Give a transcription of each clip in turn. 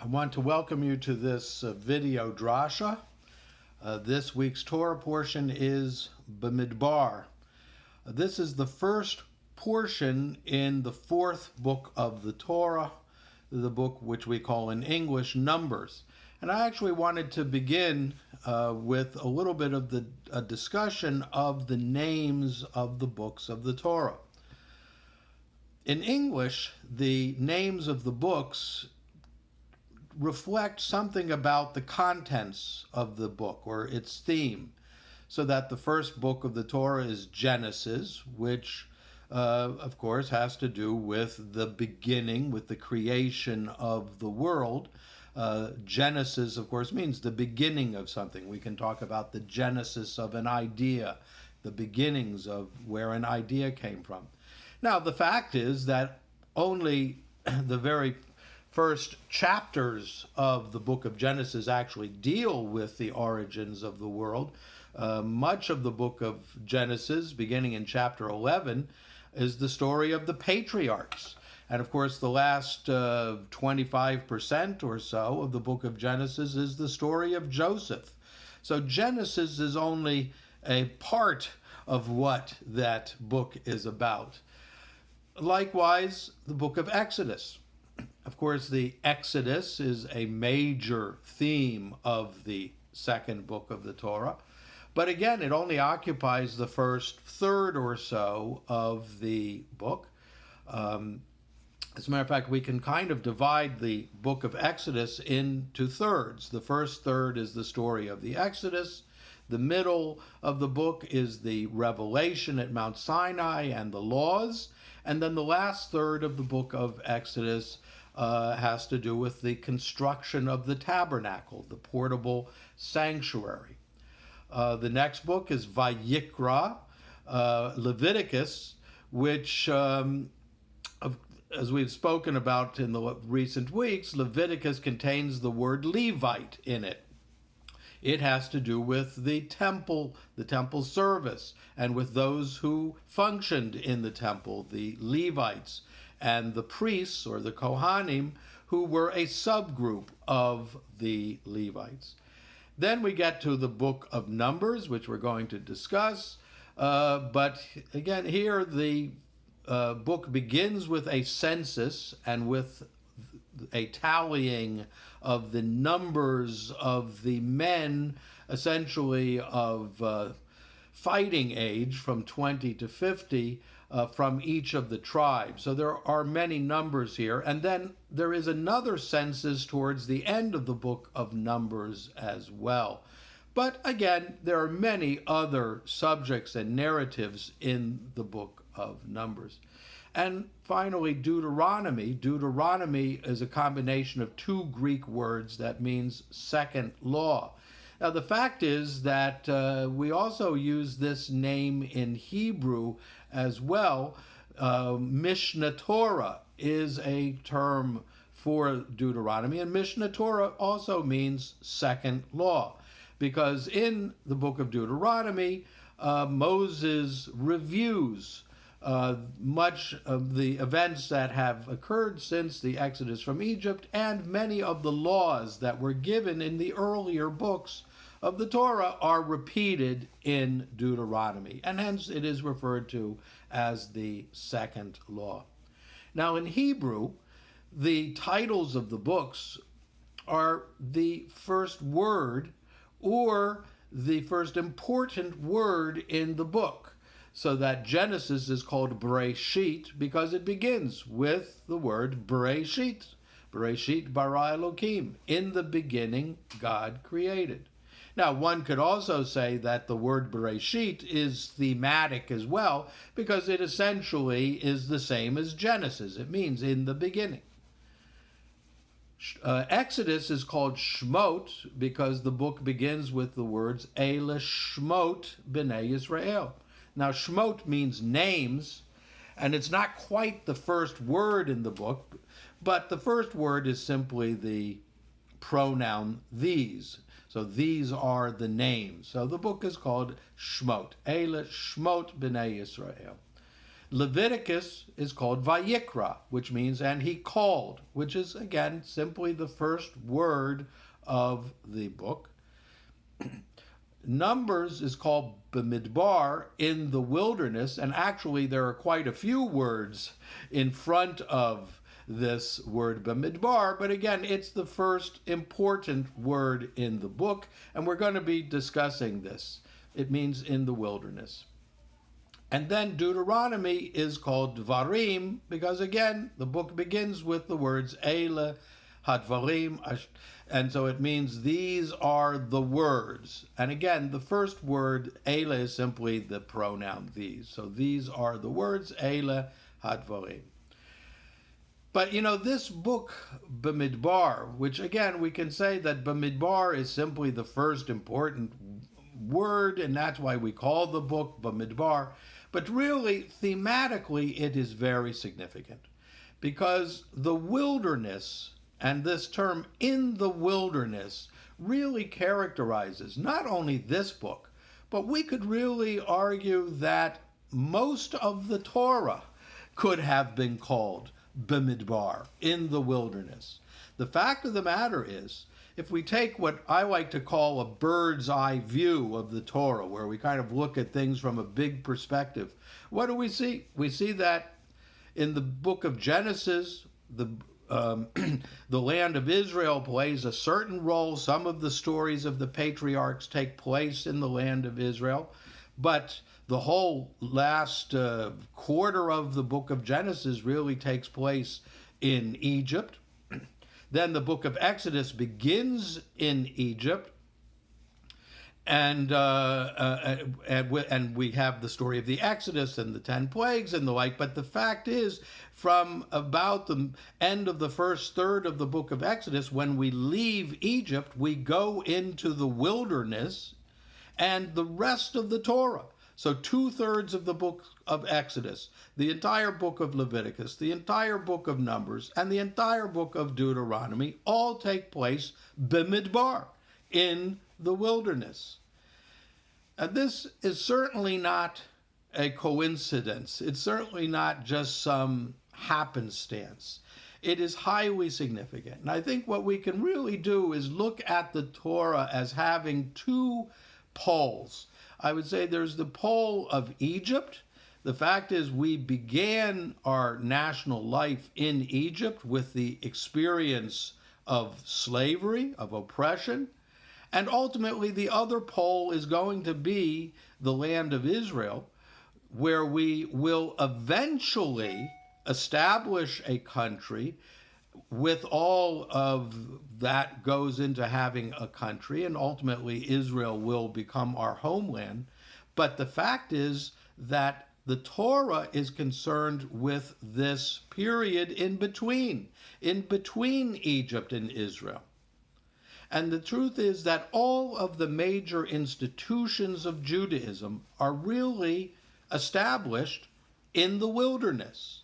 I want to welcome you to this video drasha. This week's Torah portion is BaMidbar. This is the first portion in the fourth book of the Torah, the book which we call in English Numbers. And I actually wanted to begin with a little bit of a discussion of the names of the books of the Torah. In English, the names of the books reflect something about the contents of the book or its theme. So that the first book of the Torah is Genesis, which of course has to do with the beginning, with the creation of the world. Genesis, of course, means the beginning of something. We can talk about the genesis of an idea, the beginnings of where an idea came from. Now, the fact is that only the very first chapters of the book of Genesis actually deal with the origins of the world. Much of the book of Genesis, beginning in chapter 11, is the story of the patriarchs. And of course, the last 25% or so of the book of Genesis is the story of Joseph. So Genesis is only a part of what that book is about. Likewise, the book of Exodus. Of course, the Exodus is a major theme of the second book of the Torah. But again, it only occupies the first third or so of the book. As a matter of fact, we can kind of divide the book of Exodus into thirds. The first third is the story of the Exodus. The middle of the book is the revelation at Mount Sinai and the laws. And then the last third of the book of Exodus has to do with the construction of the tabernacle, the portable sanctuary. The next book is Vayikra, Leviticus, which, as we've spoken about in the recent weeks, Leviticus contains the word Levite in it. It has to do with the temple service, and with those who functioned in the temple, the Levites, and the priests, or the Kohanim, who were a subgroup of the Levites. Then we get to the book of Numbers, which we're going to discuss. But again, here the book begins with a census and with a tallying of the numbers of the men, essentially of fighting age from 20 to 50, from each of the tribes. So there are many numbers here. And then there is another census towards the end of the book of Numbers as well. But again, there are many other subjects and narratives in the book of Numbers. And finally, Deuteronomy. Deuteronomy is a combination of two Greek words that means second law. Now, the fact is that we also use this name in Hebrew as well. Mishnah Torah is a term for Deuteronomy, and Mishnah Torah also means second law, because in the book of Deuteronomy, Moses reviews much of the events that have occurred since the Exodus from Egypt, and many of the laws that were given in the earlier books of the Torah are repeated in Deuteronomy, and hence it is referred to as the second law. Now, in Hebrew, the titles of the books are the first word or the first important word in the book. So that Genesis is called Bereshit because it begins with the word Bereshit. Bereshit bara Elokim. In the beginning, God created. Now, one could also say that the word Bereshit is thematic as well, because it essentially is the same as Genesis. It means in the beginning. Exodus is called Shmot because the book begins with the words Eile Shmot B'nai Yisrael. Now, Shmot means names, and it's not quite the first word in the book, but the first word is simply the pronoun these. So these are the names. So the book is called Shmot. Eile Shmot B'nai Yisrael. Leviticus is called Vayikra, which means, and he called, which is, again, simply the first word of the book. Numbers is called BaMidbar, in the wilderness, and actually there are quite a few words in front of this word BaMidbar, but again, it's the first important word in the book, and we're going to be discussing this. It means in the wilderness. And then Deuteronomy is called Dvarim, because again, the book begins with the words Eile Hadvarim, and so it means these are the words. And again, the first word, Eile, is simply the pronoun these. So these are the words, Eile Hadvarim. But this book, BaMidbar, which again, we can say that BaMidbar is simply the first important word, and that's why we call the book BaMidbar. But really, thematically, it is very significant, because the wilderness, and this term in the wilderness, really characterizes not only this book, but we could really argue that most of the Torah could have been called BaMidbar, in the wilderness. The fact of the matter is, if we take what I like to call a bird's eye view of the Torah, where we kind of look at things from a big perspective, what do we see? We see that in the book of Genesis, the land of Israel plays a certain role. Some of the stories of the patriarchs take place in the land of Israel, but the whole last quarter of the book of Genesis really takes place in Egypt. Then the book of Exodus begins in Egypt, and we have the story of the Exodus and the 10 plagues and the like. But the fact is, from about the end of the first third of the book of Exodus, when we leave Egypt, we go into the wilderness and the rest of the Torah. So 2/3 of the book of Exodus, the entire book of Leviticus, the entire book of Numbers, and the entire book of Deuteronomy all take place BaMidbar, in the wilderness. And this is certainly not a coincidence. It's certainly not just some happenstance. It is highly significant. And I think what we can really do is look at the Torah as having two poles. I would say there's the pole of Egypt. The fact is, we began our national life in Egypt with the experience of slavery, of oppression, and ultimately the other pole is going to be the land of Israel, where we will eventually establish a country with all of that goes into having a country, and ultimately Israel will become our homeland. But the fact is that the Torah is concerned with this period in between Egypt and Israel. And the truth is that all of the major institutions of Judaism are really established in the wilderness.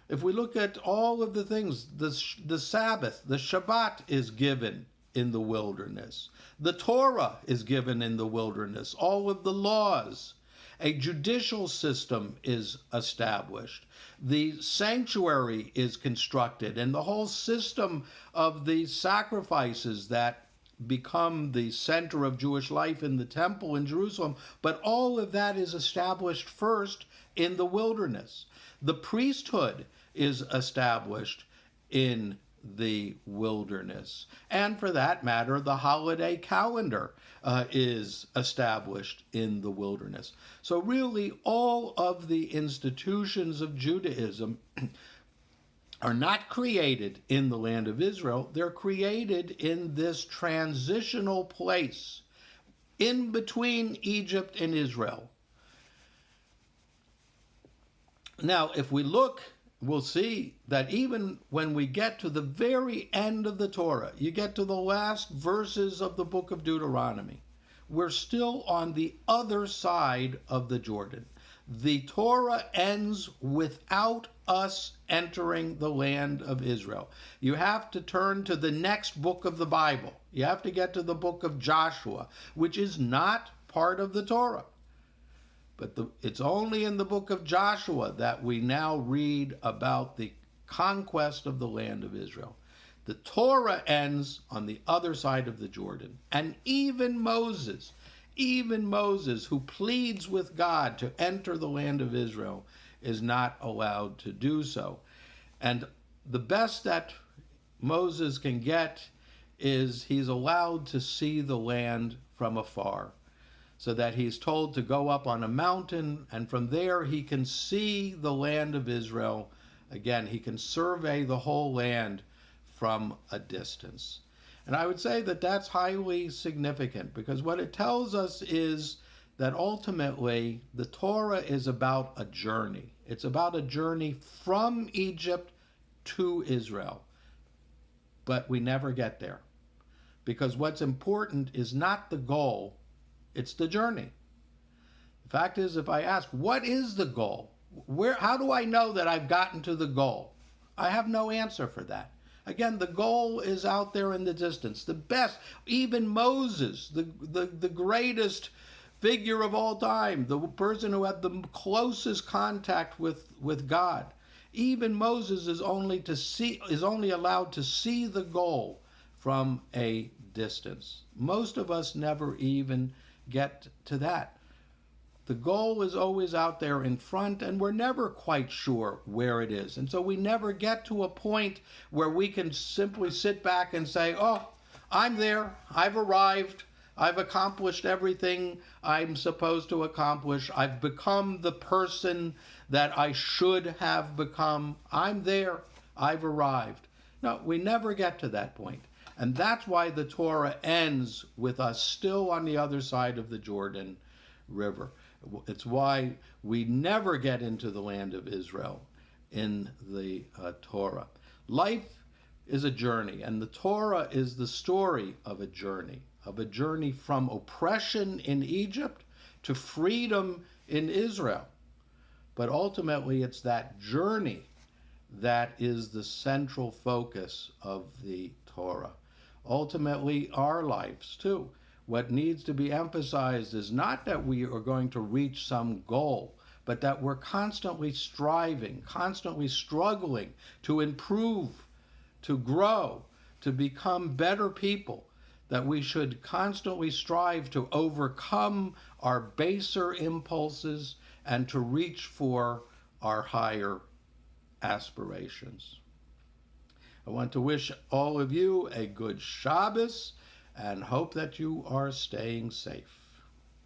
If we look at all of the things, the Sabbath, the Shabbat is given in the wilderness. The Torah is given in the wilderness. All of the laws. A judicial system is established. The sanctuary is constructed, and the whole system of the sacrifices that become the center of Jewish life in the temple in Jerusalem. But all of that is established first in the wilderness. The priesthood is established in the wilderness. And for that matter, the holiday calendar is established in the wilderness. So really, all of the institutions of Judaism are not created in the land of Israel. They're created in this transitional place in between Egypt and Israel. Now, if we look, we'll see that even when we get to the very end of the Torah, you get to the last verses of the book of Deuteronomy, we're still on the other side of the Jordan. The Torah ends without us entering the land of Israel. You have to turn to the next book of the Bible. You have to get to the book of Joshua, which is not part of the Torah. But it's only in the book of Joshua that we now read about the conquest of the land of Israel. The Torah ends on the other side of the Jordan. And even Moses, who pleads with God to enter the land of Israel, is not allowed to do so. And the best that Moses can get is he's allowed to see the land from afar, so that he's told to go up on a mountain, and from there he can see the land of Israel. Again, he can survey the whole land from a distance. And I would say that that's highly significant, because what it tells us is that ultimately the Torah is about a journey. It's about a journey from Egypt to Israel. But we never get there, because what's important is not the goal, it's the journey. The fact is, if I ask, what is the goal? How do I know that I've gotten to the goal? I have no answer for that. Again, the goal is out there in the distance. The best, even Moses, the greatest figure of all time, the person who had the closest contact with God, even Moses is only allowed to see the goal from a distance. Most of us never even get to that. The goal is always out there in front, and we're never quite sure where it is. And so we never get to a point where we can simply sit back and say, oh, I'm there, I've arrived, I've accomplished everything I'm supposed to accomplish, I've become the person that I should have become, I'm there, I've arrived. No, we never get to that point. And that's why the Torah ends with us still on the other side of the Jordan River. It's why we never get into the land of Israel in the Torah. Life is a journey, and the Torah is the story of a journey from oppression in Egypt to freedom in Israel. But ultimately, it's that journey that is the central focus of the Torah. Ultimately, our lives, too. What needs to be emphasized is not that we are going to reach some goal, but that we're constantly striving, constantly struggling to improve, to grow, to become better people, that we should constantly strive to overcome our baser impulses and to reach for our higher aspirations. I want to wish all of you a good Shabbos and hope that you are staying safe.